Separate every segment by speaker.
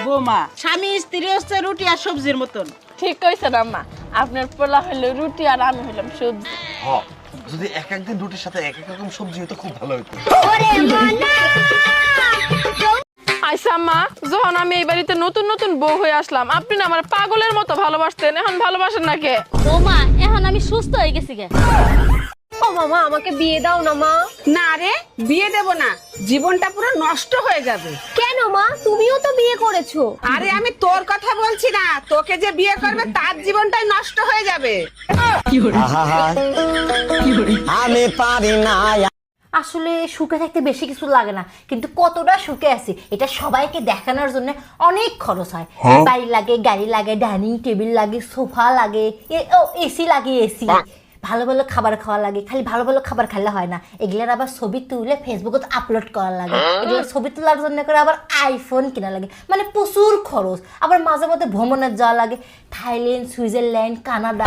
Speaker 1: বৌমা, স্বামী স্ত্রী হচ্ছে রুটি আর সবজির মতন।
Speaker 2: ঠিক কইছেন আম্মা, আপনার পোলা হইলো রুটি আর আমি হইলাম সবজি।
Speaker 3: হ্যাঁ, যদি এক একদিন রুটির সাথে এক এক রকম সবজি হতো খুব ভালো হতো।
Speaker 2: আইসা আম্মা, যখন আমি এই বাড়িতে নতুন নতুন বউ হয়ে আসলাম, আপনি না আমার পাগলের মতো ভালোবাসতেন, এখন ভালোবাসেন না কে?
Speaker 4: বৌমা, এখন আমি সুস্থ হয়ে গেছি গে।
Speaker 5: ও মামা, আমাকে বিয়ে দাও না মা।
Speaker 1: না রে, বিয়ে দেব না, জীবনটা পুরো নষ্ট হয়ে যাবে।
Speaker 5: কেন মা, তুমিও তো বিয়ে করেছো।
Speaker 1: আরে আমি তোর কথা বলছি না, তোকে যে বিয়ে করবে তার জীবনটাই নষ্ট হয়ে যাবে।
Speaker 6: আমি পারি না।
Speaker 4: আসলে সুখে থাকতে বেশি কিছু লাগে না, কিন্তু কতটা সুখে আছি এটা সবাইকে দেখানোর জন্য অনেক খরচ হয়। বাড়ি লাগে, গাড়ি লাগে, ডাইনিং টেবিল লাগে, সোফা লাগে, এসি লাগে, এসি, ভালো ভালো খাবার খাওয়া লাগে। খালি ভালো ভালো খাবার খেলে হয় না, এগুলার আবার ছবি তুলে ফেসবুকে আপলোড করা লাগে। এগুলোর ছবি তোলার জন্য করে আবার আইফোন কেনা লাগে, মানে প্রচুর খরচ। আবার মাঝে মধ্যে ভ্রমণে যাওয়া লাগে, থাইল্যান্ড, সুইজারল্যান্ড, কানাডা,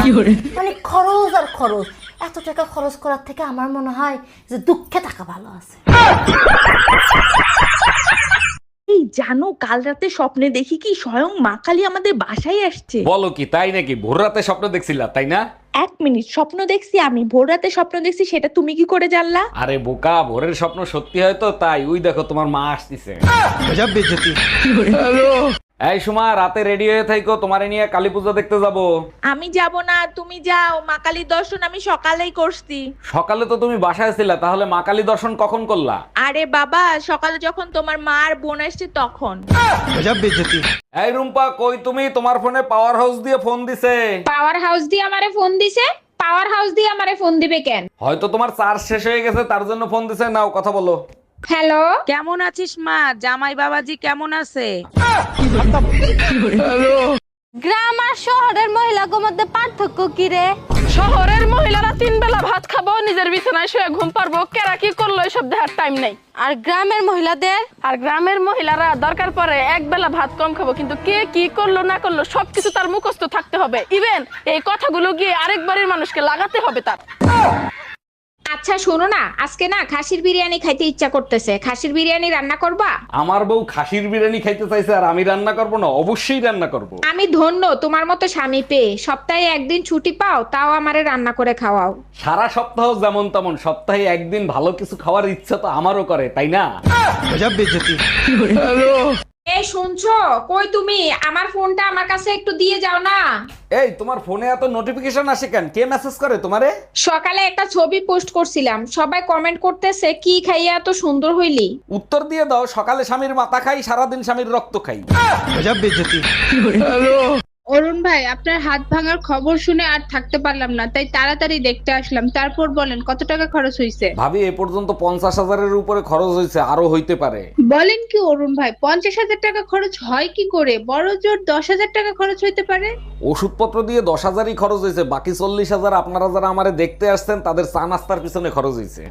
Speaker 4: মানে খরচ আর খরচ। এত টাকা খরচ করার থেকে আমার মনে হয় যে দুঃখে থাকা ভালো আছে।
Speaker 7: এই জানো, কাল রাতে স্বপ্নে দেখি কি স্বয়ং মা কালী আমাদের বাসায় আসছে।
Speaker 8: বলো কি, তাই নাকি? ভোর রাতে স্বপ্ন দেখছিলা তাই না?
Speaker 7: 1 মিনিট, স্বপ্ন দেখছি আমি, ভোর রাতে স্বপ্ন দেখছি, সেটা তুমি কি করে জানলা?
Speaker 8: আরে বোকা, ভোরের স্বপ্ন সত্যি হয় তো তাই। ওই দেখো তোমার মা আসতেছে। এই সুমা, রাতে রেডি হয়ে থাকো, তোমারে নিয়ে কালী পূজা দেখতে যাব।
Speaker 7: আমি যাব না, তুমি যাও। মা কালীর দর্শন আমি সকালেই করছি।
Speaker 8: সকালে তো তুমি বাসায় ছিলা, তাহলে মা কালী দর্শন কখন করলা?
Speaker 7: আরে বাবা, সকালে যখন তোমার মা আর বোন আসছে তখন।
Speaker 8: এই রুম্পা, কই তুমি? তোমার ফোনে পাওয়ার হাউস দিয়ে ফোন দিছে।
Speaker 9: পাওয়ার হাউস দিয়ে আমারে ফোন দিছে? পাওয়ার হাউস দিয়ে আমারে ফোন দিবে কেন?
Speaker 8: হয়তো তোমার চার্জ শেষ হয়ে গেছে, তার জন্য ফোন দিছে। নাও কথা বলো।
Speaker 9: হ্যালো,
Speaker 1: কেমন আছিস মা? জামাই বাবাজি কেমন আছে?
Speaker 4: গ্রাম আর শহরের মহিলাদের মধ্যে পার্থক্য কি রে?
Speaker 2: শহরের মহিলারা 3 বেলা ভাত খাবো, নিজের বিছানায় শুয়ে ঘুম পারবো, কেরা কি করলো এসব দেখার টাইম নেই।
Speaker 4: আর গ্রামের মহিলাদের?
Speaker 2: আর গ্রামের মহিলারা দরকার পড়ে 1 বেলা ভাত কম খাবো, কিন্তু কে কি করলো না করলো সবকিছু তার মুখস্থ থাকতে হবে। ইভেন এই কথাগুলো গিয়ে আরেক বাড়ির মানুষকে লাগাতে হবে তার।
Speaker 9: আচ্ছা শোনো না, আজকে না খাসির বিরিয়ানি খাইতে ইচ্ছা করতেছে। খাসির বিরিয়ানি রান্না করবা?
Speaker 8: আমার বউ খাসির বিরিয়ানি খাইতে চাইছে আর আমি রান্না করব না? অবশ্যই রান্না করব।
Speaker 9: আমি ধন্য তোমার মতো স্বামী পেয়ে। সপ্তাহে 1 দিন ছুটি পাও, তাও আমারে রান্না করে খাওয়াও।
Speaker 8: সারা সপ্তাহ যেমন তেমন, সপ্তাহে 1 দিন ভালো কিছু খাওয়ার ইচ্ছা তো আমারও করে, তাই না?
Speaker 9: এই শুনছো? কই তুমি? আমার ফোনটা আমার কাছে একটু দিয়ে যাও না।
Speaker 8: এই তোমার ফোনে এত নোটিফিকেশন আসে কেন? কে মেসেজ করে তোমারে?
Speaker 9: সকালে একটা ছবি পোস্ট করছিলাম, সবাই কমেন্ট করতেছে কি খাইয়া এত সুন্দর হইলি।
Speaker 8: উত্তর দিয়ে দাও, সকালে স্বামীর মাথা খাই, সারাদিন স্বামীর রক্ত খাই।
Speaker 10: অরুণ ভাই, আপনার হাত ভাঙার খবর শুনে আর থাকতে পারলাম না, তাই তাড়াতাড়ি দেখতে আসলাম। তারপর বলেন কত টাকা খরচ হয়েছে?
Speaker 8: ভাবি, এ পর্যন্ত 50,000-এর উপরে খরচ হয়েছে, আরো হইতে পারে।
Speaker 10: বলেন কি অরুণ ভাই, 50,000 টাকা খরচ হয় কি করে? বড় জোর 10,000 টাকা খরচ হইতে পারে।
Speaker 8: ওষুধপত্র দিয়ে 10,000-ই খরচ হয়েছে, বাকি 40,000 আপনারা যারা আমারে দেখতে আসছেন তাদের চা নাস্তার পিছনে খরচ হয়েছে।